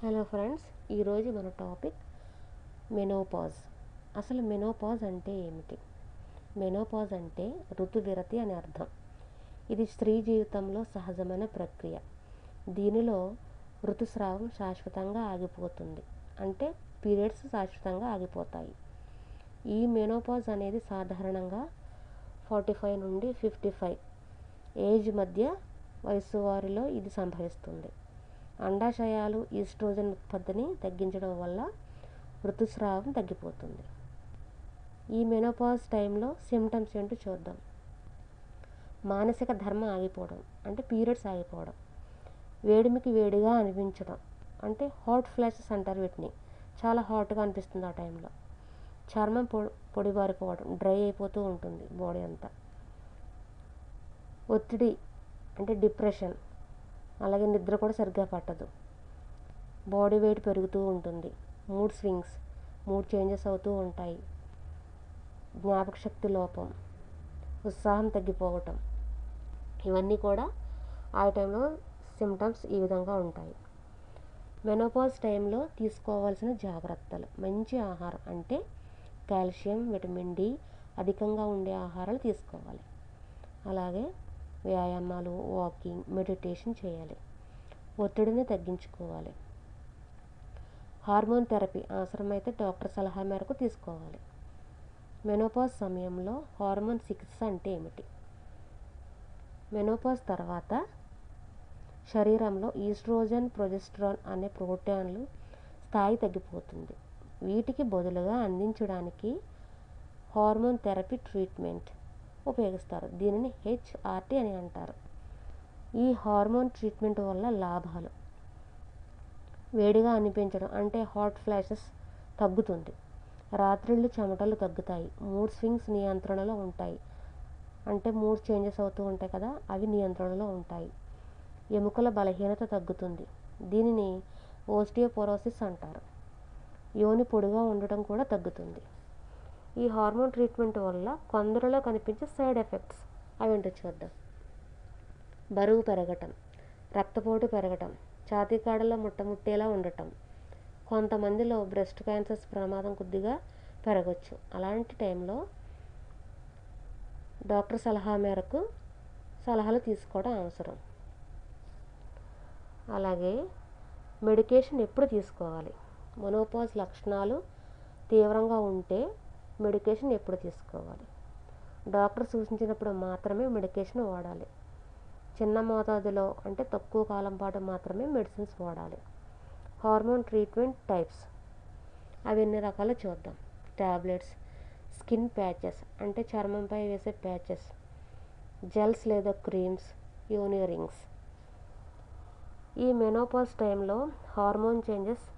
Hello friends, ఈరోజు మన topic menopause. అసలు మెనోపాజ్ అంటే ఏమిటి? మెనోపాజ్ అంటే ఋతువిరతి అని అర్థం. ఇది స్త్రీ జీవితంలో సహజమైన ప్రక్రియ. దీనిలో ఋతుస్రావం శాశ్వతంగా ఆగిపోతుంది, అంటే పీరియడ్స్ శాశ్వతంగా ఆగిపోతాయి. ఈ మెనోపాజ్ అనేది సాధారణంగా 45 నుండి 55 ఏజ్ మధ్య వయసు వారిలో ఇది సంభవిస్తుంది. అండాశయాలు ఈస్ట్రోజన్ ఉత్పత్తిని తగ్గించడం వల్ల ఋతుస్రావం తగ్గిపోతుంది. ఈ మెనోపాజ్ టైంలో సిమ్టమ్స్ ఏంటో చూద్దాం. మానసిక ధర్మం ఆగిపోవడం, అంటే పీరియడ్స్ ఆగిపోవడం. వేడిమికి వేడిగా అనిపించడం, అంటే హాట్ ఫ్లాషెస్ అంటారు వీటిని. చాలా హాట్గా అనిపిస్తుంది ఆ టైంలో. చర్మం పొడిబారిపోవడం, డ్రై అయిపోతూ ఉంటుంది బాడీ అంతా. ఒత్తిడి అంటే డిప్రెషన్, అలాగే నిద్ర కూడా సరిగ్గా పట్టదు. బాడీ వెయిట్ పెరుగుతూ ఉంటుంది. మూడ్ స్వింగ్స్, మూడ్ చేంజెస్ అవుతూ ఉంటాయి. జ్ఞాపక శక్తి లోపం, ఉత్సాహం తగ్గిపోవటం, ఇవన్నీ కూడా ఆ టైంలో సిమ్టమ్స్ ఈ విధంగా ఉంటాయి. మెనోపాజ్ టైంలో తీసుకోవాల్సిన జాగ్రత్తలు: మంచి ఆహారం, అంటే కాల్షియం, విటమిన్ డి అధికంగా ఉండే ఆహారాలు తీసుకోవాలి. అలాగే వ్యాయామాలు, వాకింగ్, మెడిటేషన్ చేయాలి. ఒత్తిడిని తగ్గించుకోవాలి. హార్మోన్ థెరపీ అవసరమైతే డాక్టర్ సలహా మేరకు తీసుకోవాలి. మెనోపాజ్ సమయంలో హార్మోన్ చికిత్స అంటే ఏమిటి? మెనోపాజ్ తర్వాత శరీరంలో ఈస్ట్రోజన్, ప్రొజెస్టరాన్ అనే ప్రోటీన్లు స్థాయి తగ్గిపోతుంది. వీటికి బదులుగా అందించడానికి హార్మోన్ థెరపీ ట్రీట్మెంట్ ఉపయోగిస్తారు. దీనిని హెచ్ఆర్టీ అని అంటారు. ఈ హార్మోన్ ట్రీట్మెంట్ వల్ల లాభాలు: వేడిగా అనిపించడం, అంటే హాట్ ఫ్లాషెస్ తగ్గుతుంది. రాత్రిళ్ళు చెమటలు తగ్గుతాయి. మూడ్ స్వింగ్స్ నియంత్రణలో ఉంటాయి, అంటే మూడ్ చేంజెస్ అవుతూ ఉంటాయి కదా, అవి నియంత్రణలో ఉంటాయి. ఎముకల బలహీనత తగ్గుతుంది. దీనిని ఓస్టియోపోరోసిస్ అంటారు. యోని పొడిగా ఉండటం కూడా తగ్గుతుంది. ఈ హార్మోన్ ట్రీట్మెంట్ వల్ల కొందరిలో కనిపించే సైడ్ ఎఫెక్ట్స్ అవేంటో చూద్దాం. బరువు పెరగటం, రక్తపోటు పెరగటం, ఛాతీ కాడలో ముట్టేలా ఉండటం. కొంతమందిలో బ్రెస్ట్ క్యాన్సర్స్ ప్రమాదం కొద్దిగా పెరగచ్చు. అలాంటి టైంలో డాక్టర్ సలహా మేరకు సలహాలు తీసుకోవడం అవసరం. అలాగే మెడికేషన్ ఎప్పుడు తీసుకోవాలి? మెనోపాజ్ లక్షణాలు తీవ్రంగా ఉంటే మెడికేషన్ ఎప్పుడు తీసుకోవాలి? డాక్టర్ సూచించినప్పుడు మాత్రమే మెడికేషన్ వాడాలి. చిన్న మోతాదులో, అంటే తక్కువ కాలం పాటు మాత్రమే మెడిసిన్స్ వాడాలి. హార్మోన్ ట్రీట్మెంట్ టైప్స్ అవి ఎన్ని రకాలు చూద్దాం. టాబ్లెట్స్, స్కిన్ ప్యాచెస్, అంటే చర్మంపై వేసే ప్యాచెస్, జెల్స్ లేదా క్రీమ్స్, యోని రింగ్స్. ఈ మెనోపాజ్ టైంలో హార్మోన్ చేంజెస్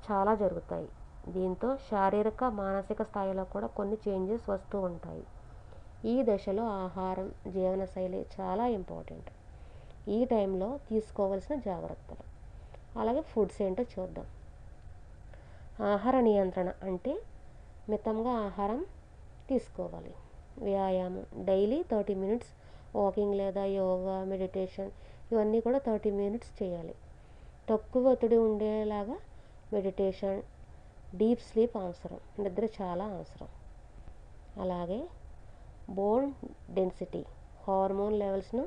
చాలా జరుగుతాయి. దీంతో శారీరక, మానసిక స్థాయిలో కూడా కొన్ని చేంజెస్ వస్తూ ఉంటాయి. ఈ దశలో ఆహారం, జీవనశైలి చాలా ఇంపార్టెంట్. ఈ టైంలో తీసుకోవాల్సిన జాగ్రత్తలు. అలాగే ఫుడ్స్ ఏంటో చూద్దాం. ఆహార నియంత్రణ, అంటే మితంగా ఆహారం తీసుకోవాలి. వ్యాయామం, డైలీ 30 మినిట్స్ వాకింగ్ లేదా యోగా, మెడిటేషన్ ఇవన్నీ కూడా 30 మినిట్స్ చేయాలి. తక్కువ ఒత్తిడి ఉండేలాగా మెడిటేషన్, డీప్ స్లీప్ అవసరం. నిద్ర చాలా అవసరం. అలాగే బోన్ డెన్సిటీ, హార్మోన్ లెవెల్స్ను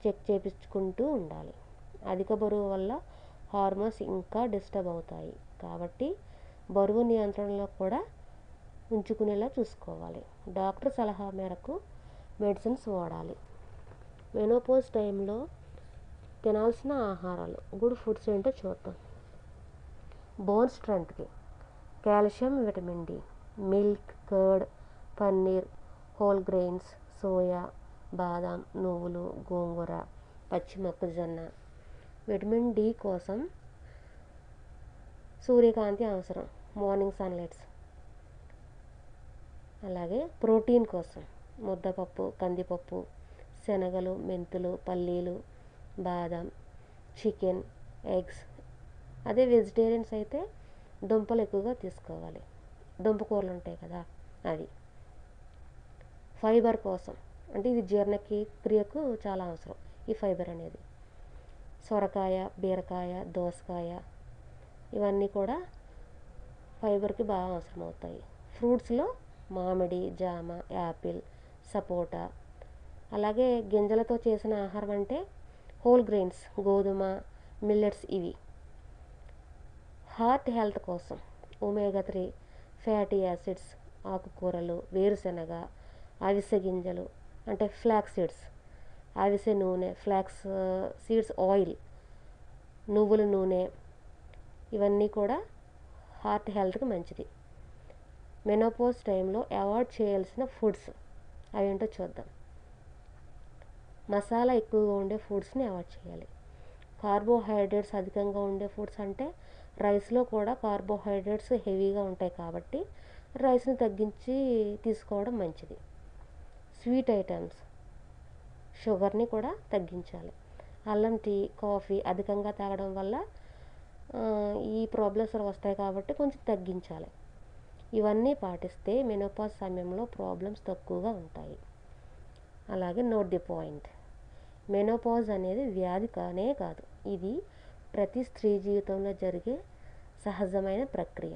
చెక్ చేయించుకుంటూ ఉండాలి. అధిక బరువు వల్ల హార్మోన్స్ ఇంకా డిస్టర్బ్ అవుతాయి, కాబట్టి బరువు నియంత్రణలో కూడా ఉంచుకునేలా చూసుకోవాలి. డాక్టర్ సలహా మేరకు మెడిసిన్స్ వాడాలి. మెనోపాజ్ టైంలో తినాల్సిన ఆహారాలు, గుడ్ ఫుడ్స్ ఏంటో చూద్దాం. బోన్ స్ట్రెంత్కి calcium, vitamin D, milk, curd, paneer, whole grains, soya, బాదాం, నువ్వులు, గోంగూర, పచ్చి మొక్కజొన్న. విటమిన్ డి కోసం సూర్యకాంతి అవసరం, మార్నింగ్ సన్లైట్స్. అలాగే ప్రోటీన్ కోసం ముద్దపప్పు, కందిపప్పు, శనగలు, మెంతులు, పల్లీలు, బాదాం, చికెన్, ఎగ్స్. అదే వెజిటేరియన్స్ అయితే దుంపలు ఎక్కువగా తీసుకోవాలి. దుంపకూరలు ఉంటాయి కదా, అవి. ఫైబర్ కోసం, అంటే ఇది జీర్ణక్రియకు చాలా అవసరం ఈ ఫైబర్ అనేది. సొరకాయ, బీరకాయ, దోసకాయ, ఇవన్నీ కూడా ఫైబర్కి బాగా అవసరం అవుతాయి. ఫ్రూట్స్లో మామిడి, జామ, యాపిల్, సపోటా, అలాగే గింజలతో చేసిన ఆహారం అంటే హోల్ గ్రెయిన్స్, గోధుమ, మిల్లెట్స్. ఇవి హార్ట్ హెల్త్ కోసం ఒమేగా 3 ఫ్యాటీ యాసిడ్స్, ఆకుకూరలు, వేరుశెనగ, అవిసె గింజలు అంటే ఫ్లాక్స్ సీడ్స్, అవిసె నూనె, ఫ్లాక్స్ సీడ్స్ ఆయిల్, నువ్వుల నూనె, ఇవన్నీ కూడా హార్ట్ హెల్త్కి మంచిది. మెనోపాజ్ టైంలో అవాయిడ్ చేయాల్సిన ఫుడ్స్ అవేంటో చూద్దాం. మసాలా ఎక్కువగా ఉండే ఫుడ్స్ని అవాయిడ్ చేయాలి. కార్బోహైడ్రేట్స్ అధికంగా ఉండే ఫుడ్స్ అంటే రైస్లో కూడా కార్బోహైడ్రేట్స్ హెవీగా ఉంటాయి కాబట్టి రైస్ని తగ్గించి తీసుకోవడం మంచిది. స్వీట్ ఐటమ్స్, షుగర్ని కూడా తగ్గించాలి. అల్లం టీ, కాఫీ అధికంగా తాగడం వల్ల ఈ ప్రాబ్లమ్స్ వస్తాయి కాబట్టి కొంచెం తగ్గించాలి. ఇవన్నీ పాటిస్తే మెనోపాజ్ సమయంలో ప్రాబ్లమ్స్ తక్కువగా ఉంటాయి. అలాగే నోట్ ది పాయింట్, మెనోపాజ్ అనేది వ్యాధి కానే కాదు, ఇది ప్రతి స్త్రీ జీవితంలో జరిగే సహజమైన ప్రక్రియ.